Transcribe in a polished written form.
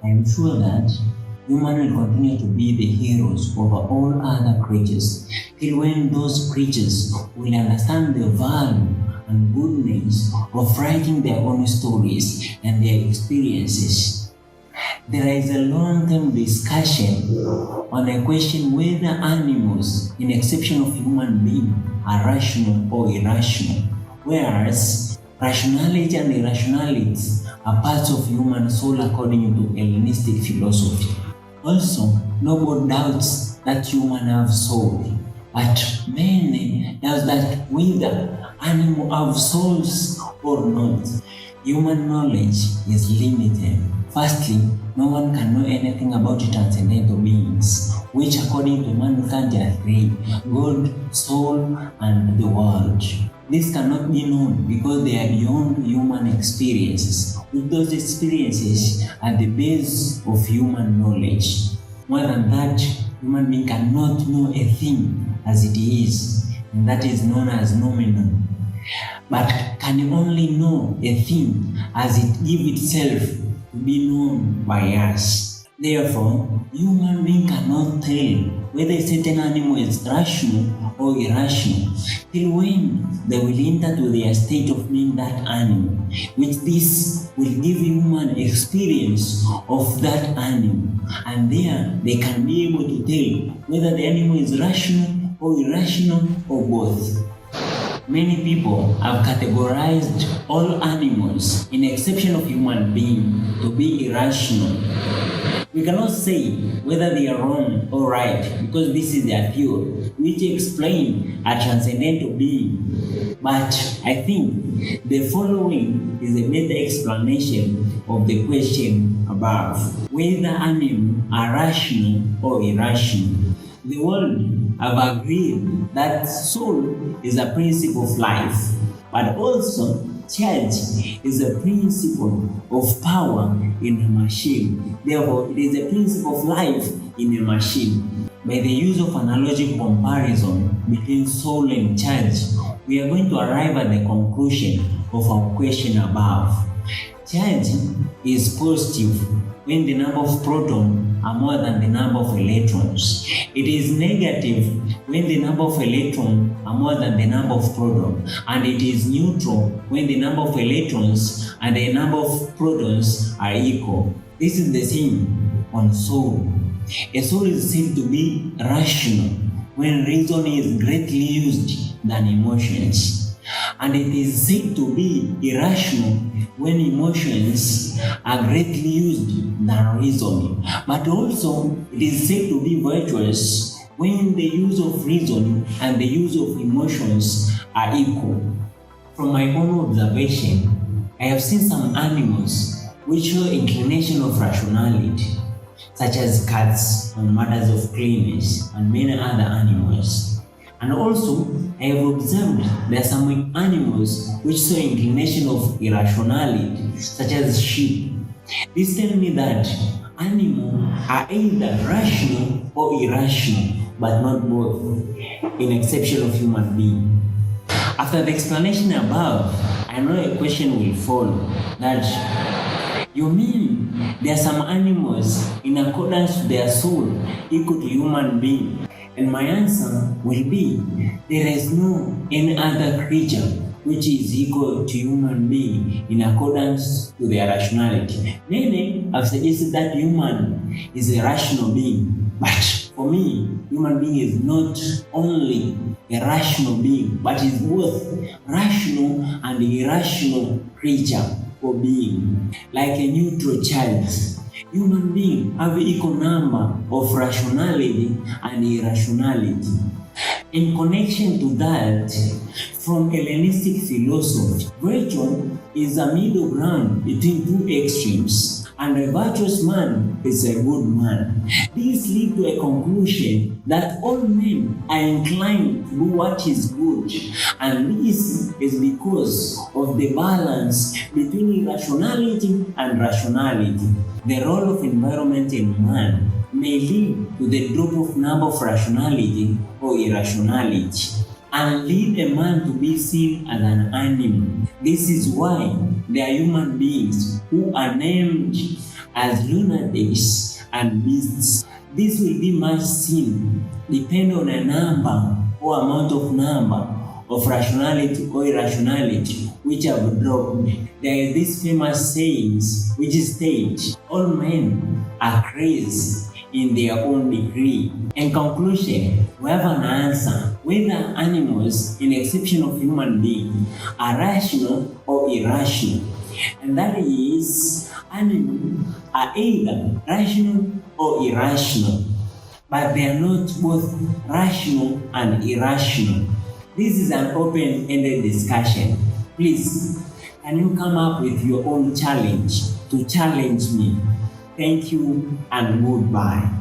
I am sure that humans will continue to be the heroes over all other creatures, till when those creatures will understand the value and goodness of writing their own stories and their experiences. There is a long-term discussion on the question whether animals, in exception of human beings, are rational or irrational, whereas rationality and irrationality are parts of human soul according to Hellenistic philosophy. Also, nobody doubts that humans have soul, but many doubt that whether animals have souls or not. Human knowledge is limited. Firstly, no one can know anything about transcendental beings, which according to mankind are three: God, soul, and the world. This cannot be known because they are beyond human experiences. With those experiences are the base of human knowledge. More than that, human being cannot know a thing as it is, and that is known as nomenon, but can only know a thing as it gives itself to be known by us. Therefore, human being cannot tell whether a certain animal is rational or irrational till when they will enter to their state of being that animal, which this will give human experience of that animal, and there they can be able to tell whether the animal is rational or irrational or both. Many people have categorized all animals, in exception of human beings, to be irrational. We cannot say whether they are wrong or right because this is their theory, which explain a transcendental being. But I think the following is a better explanation of the question above: whether animals are rational or irrational. The world have agreed that soul is a principle of life, but also charge is a principle of power in a machine. Therefore, it is a principle of life in a machine. By the use of analogical comparison between soul and charge, we are going to arrive at the conclusion of our question above. Charge is positive when the number of protons are more than the number of electrons. It is negative when the number of electrons are more than the number of protons, and it is neutral when the number of electrons and the number of protons are equal. This is the same on soul. A soul is said to be rational when reason is greatly used than emotions, and it is said to be irrational when emotions are greatly used than reasoning. But also, it is said to be virtuous when the use of reason and the use of emotions are equal. From my own observation, I have seen some animals which show inclination of rationality, such as cats on matters of cleanliness and many other animals. And also, I have observed there are some animals which show inclination of irrationality, such as sheep. This tells me that animals are either rational or irrational, but not both, in exception of human beings. After the explanation above, I know a question will follow, that you mean there are some animals in accordance to their soul equal to human beings? And my answer will be, there is no any other creature which is equal to human being in accordance to their rationality. Many have suggested that human is a rational being, but for me, human being is not only a rational being, but is both rational and irrational creature or being, like a neutral charge. Human beings have equal number of rationality and irrationality. In connection to that, from Hellenistic philosophy, virtue is a middle ground between two extremes, and a virtuous man is a good man. This leads to a conclusion that all men are inclined to do what is good, and this is because of the balance between irrationality and rationality. The role of environment in man may lead to the drop of number of rationality or irrationality, and lead a man to be seen as an animal. This is why there are human beings who are named as lunar days and beasts. This will be much seen depend on a number or amount of number of rationality or irrationality which have dropped. There is this famous sayings which states, all men are crazy in their own degree. In conclusion, we have an answer whether animals, in exception of human beings, are rational or irrational. And that is, animals are either rational or irrational, but they are not both rational and irrational. This is an open-ended discussion. Please, can you come up with your own challenge to challenge me? Thank you and goodbye.